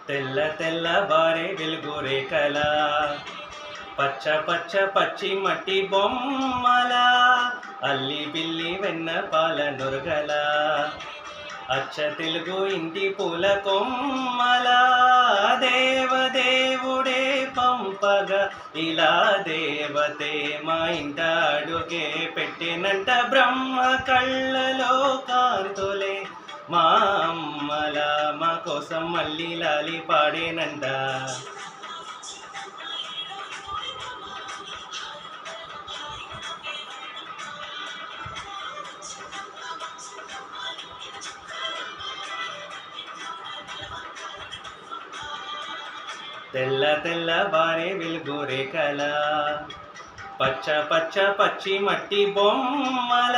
తెల్ల తెల్ల బారే వెలుగు రేఖల పచ్చ పచ్చ పచ్చి మట్టి బొమ్మల అల్లి బిల్లి వెన్న పాల నురగల అచ్చ తెలుగు ఇంటి పూల కొమ్మల దేవదేవుడే పంపగా ఇలా దేవతే మా ఇంట అడుగే పెట్టినంట బ్రహ్మ కళ్ళలో కాంతులే మా అమ్మల మా కోసం మళ్ళీ లాలి పాడేనంట. తెల్ల తెల్ల బారే వెలుగు రేఖల పచ్చ పచ్చ పచ్చి మట్టి బొమ్మల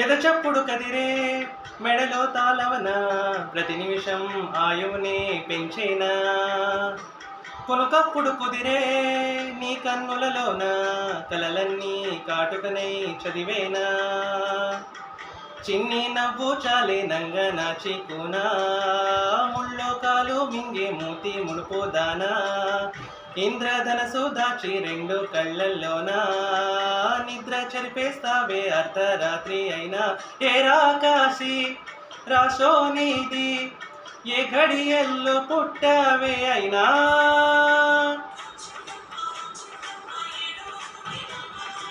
ఎదచప్పుడు కదిరే మెడలో తాళవన ప్రతి నిమిషం ఆయువునే పెంచేనా కొనుకప్పుడు కుదిరే నీ కన్నులలోన కలలన్నీ కాటుకనై చదివేనా చిన్ని నవ్వు చాలే నంగ నాచికునా ముళ్ళో కాలు మింగే మూతి ముడుపుదానా ఇంద్రధనసు దాచి రెండు కళ్ళల్లోనా నిద్ర చెరిపేస్తావే అర్ధరాత్రి అయినా ఏ రాకాశి రాసో నీది ఏ ఘడియల్లో పుట్టవే అయినా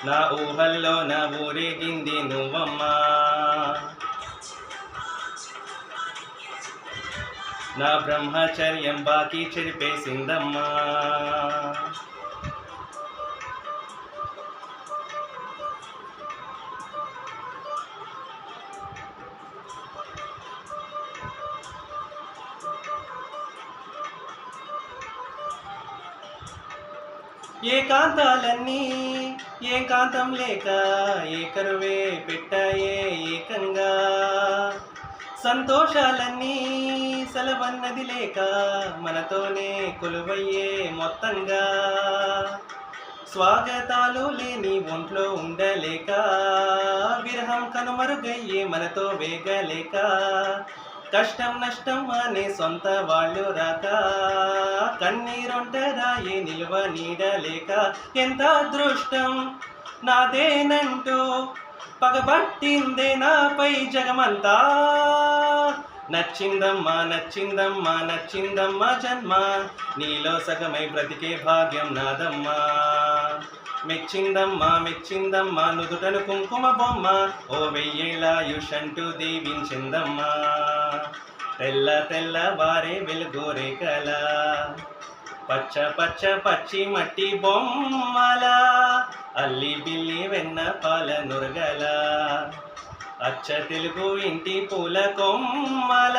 నా ఊహల్లో నా ఊరేగింది నువ్వమ్మా నా బ్రహ్మచర్యం బాకీ చెరిపేసిందమ్మా. ఏకాంతాలన్నీ ఏకాంతం లేక ఏకరువే పెట్టాయే ఏకంగా సంతోషాలన్నీ సెలవన్నది లేక మనతోనే కొలువయ్యే మొత్తంగా స్వాగతాలు లేని ఒంట్లో ఉండలేక విరహం కనుమరుగయ్యే మనతో వేగలేక కష్టం నష్టం అనే సొంత వాళ్ళు రాక కన్నీరొంటరాయే నిలువ నీడలేక ఎంత అదృష్టం నాదేనంటూ పగబట్టిందే నాపై జగమంతా. నచ్చిందమ్మా నచ్చిందమ్మా నచ్చిందమ్మా జన్మ నీలో సగమై బ్రతికే భాగ్యం నాదమ్మా. మెచ్చిందమ్మా మెచ్చిందమ్మా నుదుటను కుంకుమ బొమ్మ ఓ వెయ్యేళ్ళాయుషంటూ దీవించిందమ్మా. తెల్ల తెల్ల వారే వెలుగు రేఖల పచ్చ పచ్చ పచ్చి మట్టి బొమ్మల అల్లి బిల్లి వెన్న పాల నురగల అచ్చ తెలుగు ఇంటి పూల కొమ్మల